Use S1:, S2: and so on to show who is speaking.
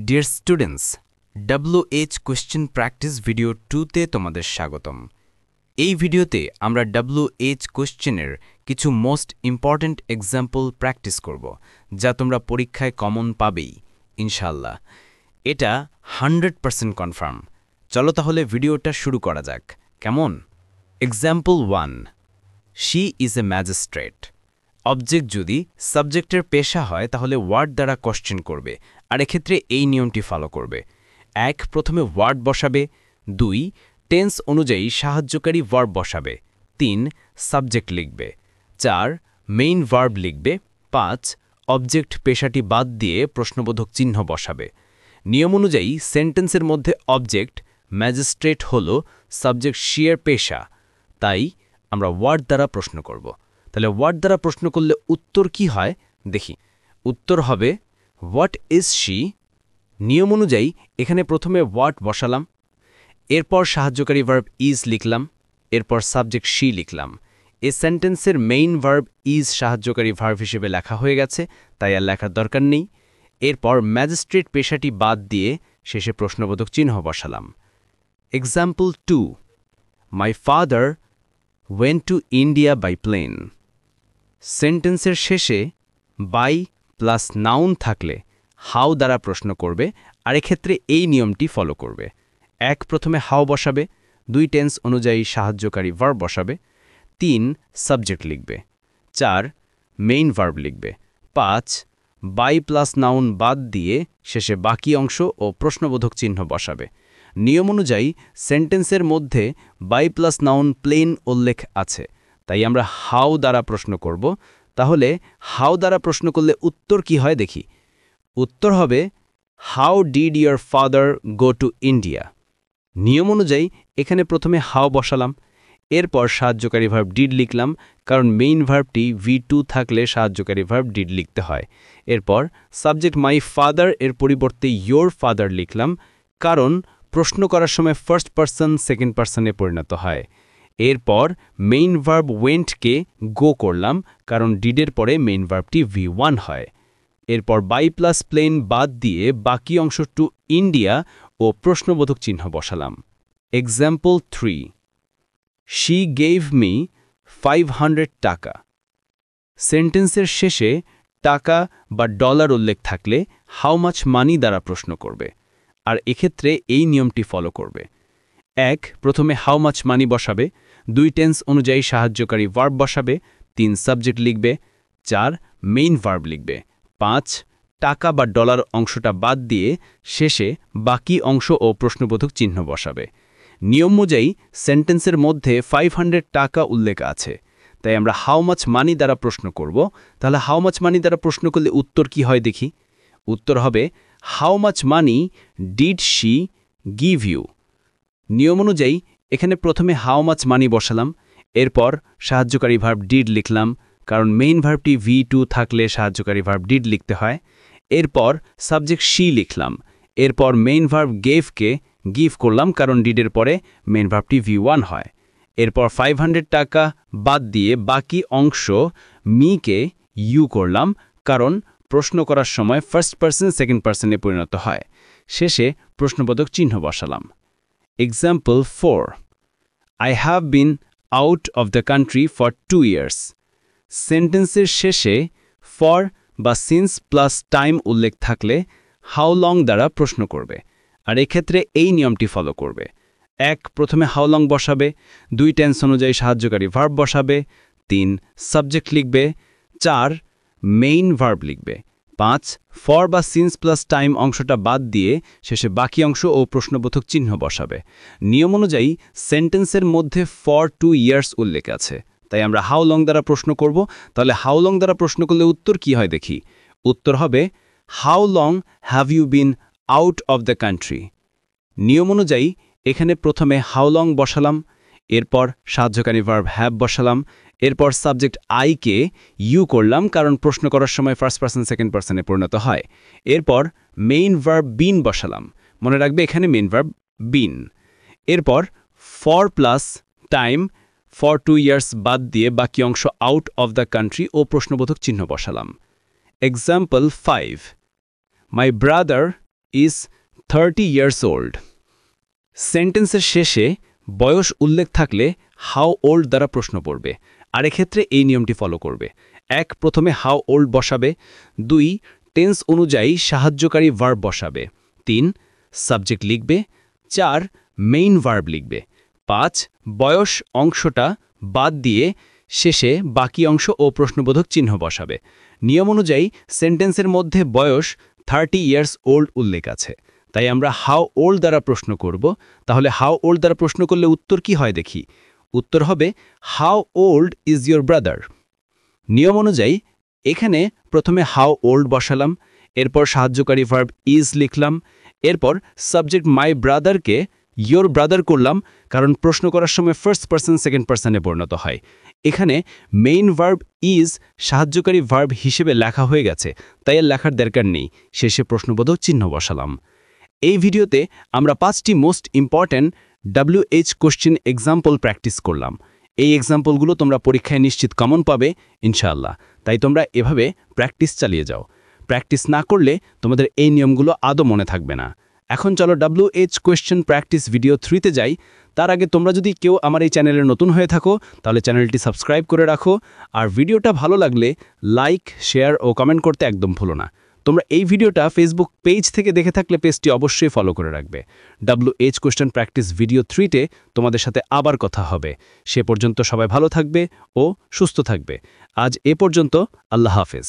S1: Deer students, WH question practice video 2তে তোমাদের স্বাগতম। এই ভিডিওতে আমরা WH কোয়েশ্চেনের কিছু মোস্ট ইম্পর্ট্যান্ট এক্সাম্পল প্র্যাকটিস করব, যা তোমরা পরীক্ষায় কমন পাবেই ইনশাআল্লাহ। এটা 100% কনফার্ম। চলো তাহলে ভিডিওটা শুরু করা যাক, কেমন? Example 1, she is a magistrate. Object যদি সাবজেক্টের পেশা হয় তাহলে ওয়ার্ড দ্বারা কোশ্চেন করবে, আর এক্ষেত্রে এই নিয়মটি ফলো করবে। 1, প্রথমে ওয়ার্ড বসাবে। 2, টেন্স অনুযায়ী সাহায্যকারী ভার্ব বসাবে। 3, সাবজেক্ট লিখবে। 4, মেইন ভার্ব লিখবে। 5, অবজেক্ট পেশাটি বাদ দিয়ে প্রশ্নবোধক চিহ্ন বসাবে। নিয়ম অনুযায়ী সেন্টেন্সের মধ্যে অবজেক্ট ম্যাজিস্ট্রেট হল সাবজেক্ট শিয়ের পেশা, তাই আমরা ওয়ার্ড দ্বারা প্রশ্ন করব। তাহলে ওয়ার্ড দ্বারা প্রশ্ন করলে উত্তর কি হয় দেখি। উত্তর হবে হোয়াট ইজ শি। নিয়ম অনুযায়ী এখানে প্রথমে ওয়াট বসালাম, এরপর সাহায্যকারী ভার্ব ইজ লিখলাম, এরপর সাবজেক্ট শি লিখলাম। এই সেন্টেন্সের মেইন ভার্ব ইজ সাহায্যকারী ভার্ব হিসেবে লেখা হয়ে গেছে, তাই আর লেখার দরকার নেই। এরপর ম্যাজিস্ট্রেট পেশাটি বাদ দিয়ে শেষে প্রশ্নবোধক চিহ্ন বসালাম। Example 2, my father went to India by plane. সেন্টেন্সের শেষে বাই প্লাস নাউন থাকলে হাউ দ্বারা প্রশ্ন করবে, আর এক্ষেত্রে এই নিয়মটি ফলো করবে। 1, প্রথমে হাউ বসাবে। 2, টেন্স অনুযায়ী সাহায্যকারী ভার্ব বসাবে। 3, সাবজেক্ট লিখবে। 4, মেইন ভার্ব লিখবে। 5, বাই প্লাস নাউন বাদ দিয়ে শেষে বাকি অংশ ও প্রশ্নবোধক চিহ্ন বসাবে। নিয়ম অনুযায়ী সেন্টেন্সের মধ্যে বাই প্লাস নাউন প্লেন উল্লেখ আছে, তাই আমরা হাউ দ্বারা প্রশ্ন করব। তাহলে হাউ দ্বারা প্রশ্ন করলে উত্তর কি হয় দেখি। উত্তর হবে how did your father go to India. নিয়ম অনুযায়ী এখানে প্রথমে হাউ বসালাম, এরপর সাহায্যকারী ভার্ব ডিড লিখলাম, কারণ মেইন ভার্বটি V2 থাকলে সাহায্যকারী ভার্ব ডিড লিখতে হয়। এরপর সাবজেক্ট মাই ফাদার এর পরিবর্তে ইয়োর ফাদার লিখলাম, কারণ প্রশ্ন করার সময় ফার্স্ট পারসন সেকেন্ড পারসনে পরিণত হয়। এরপর মেইন ভার্ব ওয়েন্টকে গো করলাম, কারণ ডিডের পরে মেইন ভার্বটি V1 হয়। এরপর বাই প্লাস প্লেন বাদ দিয়ে বাকি অংশ টু ইন্ডিয়া ও প্রশ্নবোধক চিহ্ন বসালাম। এক্সাম্পল 3, শি গেভ মি 500 টাকা। সেন্টেন্সের শেষে টাকা বা ডলার উল্লেখ থাকলে হাউ মাচ মানি দ্বারা প্রশ্ন করবে, আর এক্ষেত্রে এই নিয়মটি ফলো করবে। 1, প্রথমে হাউ মাচ মানি বসাবে। 2, টেন্স অনুযায়ী সাহায্যকারী ভার্ব বসাবে। 3, সাবজেক্ট লিখবে। 4, মেইন ভার্ব লিখবে। 5, টাকা বা ডলার অংশটা বাদ দিয়ে শেষে বাকি অংশ ও প্রশ্নবোধক চিহ্ন বসাবে। নিয়ম অনুযায়ী সেন্টেন্সের মধ্যে 500 টাকা উল্লেখ আছে, তাই আমরা হাউ মাচ মানি দ্বারা প্রশ্ন করব। তাহলে হাউ মাচ মানি দ্বারা প্রশ্ন করলে উত্তর কি হয় দেখি। উত্তর হবে how much money did she give you. নিয়ম অনুযায়ী এখানে প্রথমে হাউ মাচ মানি বসালাম, এরপর সাহায্যকারী ভার্ব ডিড লিখলাম, কারণ মেইন ভার্বটি V2 থাকলে সাহায্যকারী ভার্ব ডিড লিখতে হয়। এরপর সাবজেক্ট শি লিখলাম, এরপর মেইন ভার্ব গেভকে গিভ করলাম, কারণ ডিডের পরে মেইন ভার্বটি V1 হয়। এরপর 500 টাকা বাদ দিয়ে বাকি অংশ মিকে ইউ করলাম, কারণ প্রশ্ন করার সময় ফার্স্ট পারসন সেকেন্ড পারসনে পরিণত হয়। শেষে প্রশ্নবোধক চিহ্ন বসালাম। Example 4, I have been out of the country for 2 years. সেন্টেন্সের শেষে ফর বা সিন্স প্লাস টাইম উল্লেখ থাকলে হাউ লং দ্বারা প্রশ্ন করবে, আর এক্ষেত্রে এই নিয়মটি ফলো করবে। 1, প্রথমে হাউ লং বসাবে। 2, টেন্স অনুযায়ী সাহায্যকারী ভার্ব বসাবে। 3, সাবজেক্ট লিখবে। 4, মেইন ভার্ব লিখবে। 5, ফর বা সিন্স প্লাস টাইম অংশটা বাদ দিয়ে শেষে বাকি অংশ ও প্রশ্নবোধক চিহ্ন বসাবে। নিয়ম অনুযায়ী সেন্টেন্সের মধ্যে ফর 2 ইয়ার্স উল্লেখ আছে, তাই আমরা হাউ লং দ্বারা প্রশ্ন করব। তাহলে হাউ লং দ্বারা প্রশ্ন করলে উত্তর কি হয় দেখি। উত্তর হবে how long have you been out of the country. নিয়ম অনুযায়ী এখানে প্রথমে হাউ লং বসালাম, এরপর সাহায্যকারী ভার্ব হ্যাভ বসালাম, এরপর সাবজেক্ট আইকে ইউ করলাম, কারণ প্রশ্ন করার সময় ফার্স্ট পারসন সেকেন্ড পারসনে পরিণত হয়। এরপর মেইন ভার্ব বিন বসালাম, মনে রাখবে এখানে মেইন ভার্ব বিন। এরপর for plus time for 2 years বাদ দিয়ে বাকি অংশ আউট অফ দ্য কান্ট্রি ও প্রশ্নবোধক চিহ্ন বসালাম। Example 5, my brother
S2: is 30 years old. সেন্টেন্সের শেষে বয়স উল্লেখ থাকলে হাউ ওল্ড দ্বারা প্রশ্ন পড়বে। আর এক্ষেত্রে এই নিয়মটি ফলো করবে। 1. প্রথমে হাউ ওল্ড বসাবে। 2. টেন্স অনুযায়ী সাহায্যকারী ভার্ব বসাবে। 3. সাবজেক্ট লিখবে। 4. মেইন ভার্ব লিখবে। 5. বয়স অংশটা বাদ দিয়ে শেষে বাকি অংশ ও প্রশ্নবোধক চিহ্ন বসাবে। নিয়ম অনুযায়ী সেন্টেন্সের মধ্যে বয়স 30 ইয়ার্স ওল্ড উল্লেখ আছে, তাই আমরা হাউ ওল্ড দ্বারা প্রশ্ন করব। তাহলে হাউ ওল্ড দ্বারা প্রশ্ন করলে উত্তর কি হয় দেখি। উত্তর হবে how old is your brother. নিয়ম অনুযায়ী এখানে প্রথমে হাউ ওল্ড বসালাম, এরপর সাহায্যকারী ভার্ব ইজ লিখলাম, এরপর সাবজেক্ট মাই ব্রাদারকে ইয়োর ব্রাদার করলাম, কারণ প্রশ্ন করার সময় ফার্স্ট পারসন সেকেন্ড পারসনে পরিণত হয়। এখানে মেইন ভার্ব ইজ সাহায্যকারী ভার্ব হিসেবে লেখা হয়ে গেছে, তাই আর লেখার দরকার নেই। শেষে প্রশ্নবোধক চিহ্ন বসালাম। এই ভিডিওতে আমরা 5টি most important WH question example practice করলাম। এই এক্সাম্পলগুলো তোমরা পরীক্ষায় নিশ্চিত কমন পাবে ইনশাআল্লাহ, তাই তোমরা এভাবে প্র্যাকটিস চালিয়ে যাও। প্র্যাকটিস না করলে তোমাদের এই নিয়মগুলো আদৌ মনে থাকবে না। এখন চলো WH কোয়েশ্চেন প্র্যাকটিস ভিডিও 3তে যাই। তার আগে তোমরা যদি কেউ আমার এই চ্যানেলে নতুন হয়ে থাকো তাহলে চ্যানেলটি সাবস্ক্রাইব করে রাখো, আর ভিডিওটা ভালো লাগলে লাইক, শেয়ার ও কমেন্ট করতে একদম ভুলো না। তোমরা এই ভিডিওটা ফেসবুক পেজ থেকে দেখে থাকলে পেজটি অবশ্যই ফলো করে রাখবে। WH কোয়েশ্চেন প্র্যাকটিস ভিডিও 3তে তোমাদের সাথে আবার কথা হবে। সে পর্যন্ত সবাই ভালো থাকবে ও সুস্থ থাকবে। আজ এ পর্যন্ত, আল্লাহ হাফেজ।